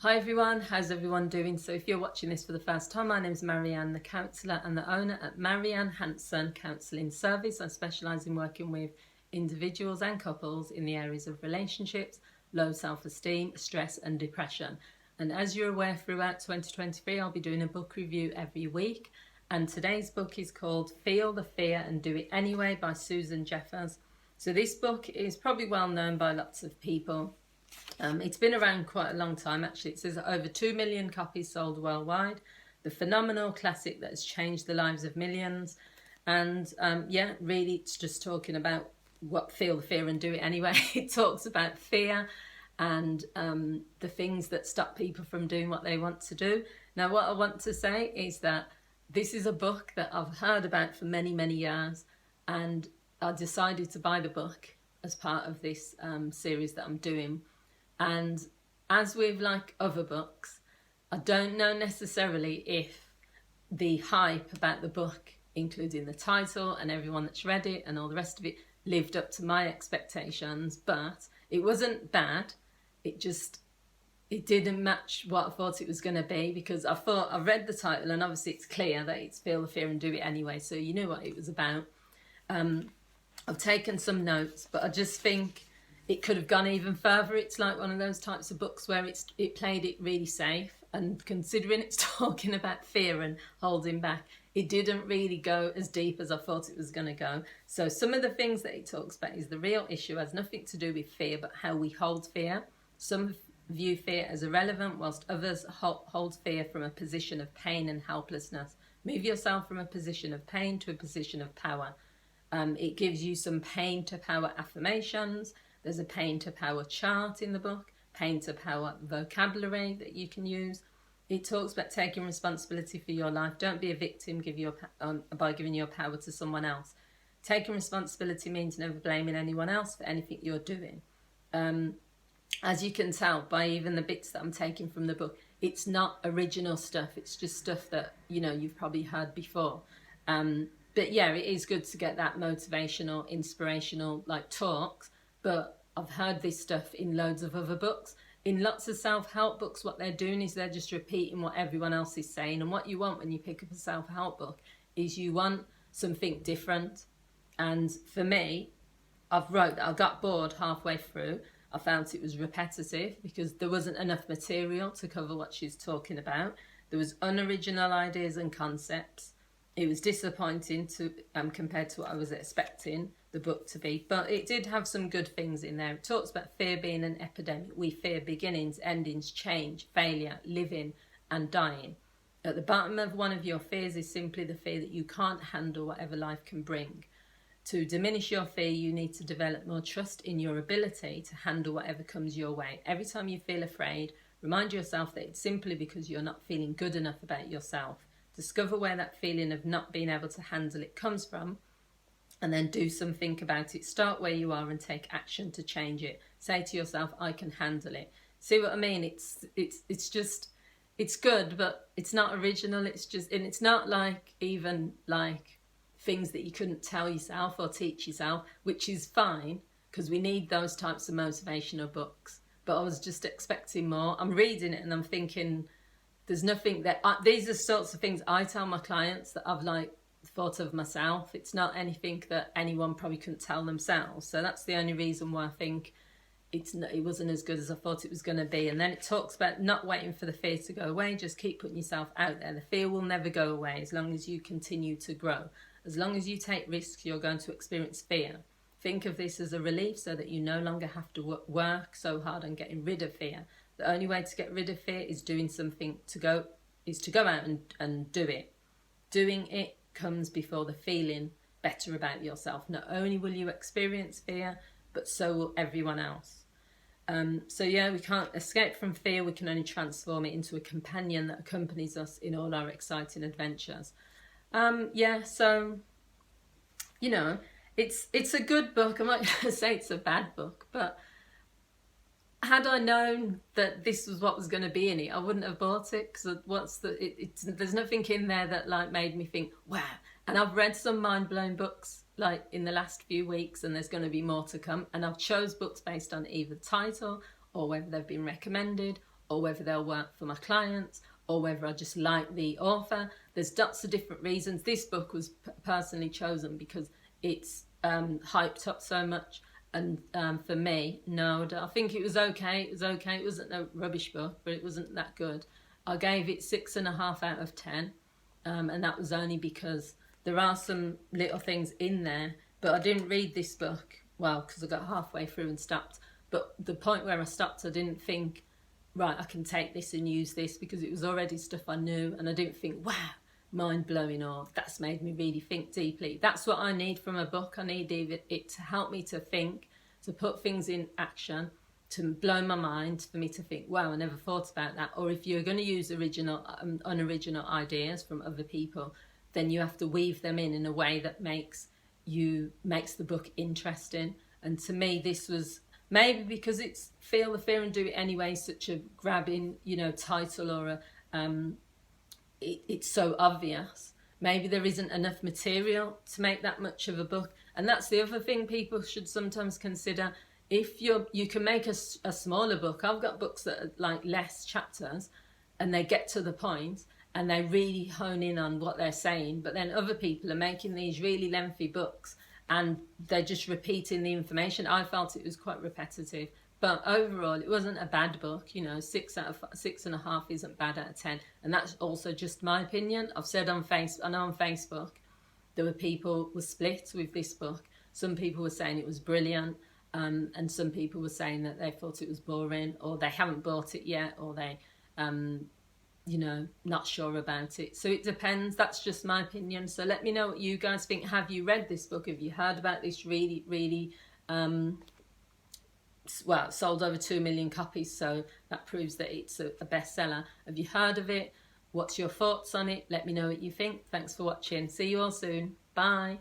Hi everyone, how's everyone doing? So if you're watching this for the first time, my name is Marianne, the counsellor and the owner at Marianne Hanson Counselling Service. I specialise in working with individuals and couples in the areas of relationships, low self-esteem, stress and depression. And as you're aware, throughout 2023, I'll be doing a book review every week. And today's book is called Feel the Fear and Do It Anyway by Susan Jeffers. So this book is probably well known by lots of people. It's been around quite a long time actually. It says over 2 million copies sold worldwide. The phenomenal classic that has changed the lives of millions. And really it's just talking about feel the fear and do it anyway. It talks about fear and the things that stop people from doing what they want to do. Now what I want to say is that this is a book that I've heard about for many, many years, and I decided to buy the book as part of this series that I'm doing. And as with like other books, I don't know necessarily if the hype about the book, including the title and everyone that's read it and all the rest of it, lived up to my expectations. But it wasn't bad. It didn't match what I thought it was going to be, because I read the title and obviously it's clear that it's Feel the Fear and Do It Anyway. So you knew what it was about. I've taken some notes, but I just think it could have gone even further. It's like one of those types of books where it played it really safe, and considering it's talking about fear and holding back, it didn't really go as deep as I thought it was going to go. So some of the things that it talks about is the real issue has nothing to do with fear, but how we hold fear. Some view fear as irrelevant, whilst others hold fear from a position of pain and helplessness. Move yourself from a position of pain to a position of power. It gives you some pain to power affirmations. There's a pain to power chart in the book, pain to power vocabulary that you can use. It talks about taking responsibility for your life. Don't be a victim by giving your power to someone else. Taking responsibility means never blaming anyone else for anything you're doing. As you can tell by even the bits that I'm taking from the book, it's not original stuff. It's just stuff that, you've probably heard before. But yeah, it is good to get that motivational, inspirational talks. But I've heard this stuff in loads of other books. In lots of self-help books, what they're doing is they're just repeating what everyone else is saying. And what you want when you pick up a self-help book is you want something different. And for me, I got bored halfway through. I found it was repetitive because there wasn't enough material to cover what she's talking about. There was unoriginal ideas and concepts. It was disappointing compared to what I was expecting the book to be, but it did have some good things in there. It talks about fear being an epidemic. We fear beginnings, endings, change, failure, living and dying. At the bottom of one of your fears is simply the fear that you can't handle whatever life can bring. To diminish your fear, you need to develop more trust in your ability to handle whatever comes your way. Every time you feel afraid, remind yourself that it's simply because you're not feeling good enough about yourself. Discover where that feeling of not being able to handle it comes from, and then do something about it. Start where you are and take action to change it. Say to yourself, I can handle it. See what I mean? It's good, but it's not original. And it's not even things that you couldn't tell yourself or teach yourself, which is fine because we need those types of motivational books. But I was just expecting more. I'm reading it and I'm thinking, there's nothing that these are sorts of things I tell my clients that I've thought of myself. It's not anything that anyone probably couldn't tell themselves. So that's the only reason why I think it wasn't as good as I thought it was going to be. And then it talks about not waiting for the fear to go away. Just keep putting yourself out there. The fear will never go away as long as you continue to grow. As long as you take risks, you're going to experience fear. Think of this as a relief so that you no longer have to work so hard on getting rid of fear. The only way to get rid of fear is doing something to go out and do it. Doing it comes before the feeling better about yourself. Not only will you experience fear, but so will everyone else. We can't escape from fear. We can only transform it into a companion that accompanies us in all our exciting adventures. It's a good book. I'm not going to say it's a bad book, but had I known that this was what was going to be in it, I wouldn't have bought it, because there's nothing in there that made me think, wow. And I've read some mind-blowing books in the last few weeks, and there's going to be more to come. And I've chose books based on either title or whether they've been recommended or whether they'll work for my clients, or whether I just like the author. There's lots of different reasons. This book was personally chosen because it's hyped up so much. And for me, no, I think it was okay. It was okay. It wasn't a rubbish book, but it wasn't that good. I gave it 6.5 out of 10. And that was only because there are some little things in there, but I didn't read this book, well, because I got halfway through and stopped. But the point where I stopped, I didn't think, right, I can take this and use this, because it was already stuff I knew, and I didn't think, wow, mind-blowing, or that's made me really think deeply. That's what I need from a book. I need it to help me to think, to put things in action, to blow my mind, for me to think, wow, I never thought about that. Or if you're going to use unoriginal ideas from other people, then you have to weave them in a way that makes the book interesting. And to me, this was, maybe because it's Feel the Fear and Do It Anyway, such a grabbing, title, or it's so obvious. Maybe there isn't enough material to make that much of a book. And that's the other thing people should sometimes consider. If you can make a smaller book. I've got books that are like less chapters, and they get to the point and they really hone in on what they're saying. But then other people are making these really lengthy books and they're just repeating the information. I felt it was quite repetitive. But overall, it wasn't a bad book. 6.5 isn't bad out of 10. And that's also just my opinion. I've said on Facebook, there were people were split with this book. Some people were saying it was brilliant. And some people were saying that they thought it was boring, or they haven't bought it yet, or they, not sure about it. So it depends. That's just my opinion. So let me know what you guys think. Have you read this book? Have you heard about this? Really, really, it sold over 2 million copies. So that proves that it's a bestseller. Have you heard of it? What's your thoughts on it? Let me know what you think. Thanks for watching. See you all soon. Bye.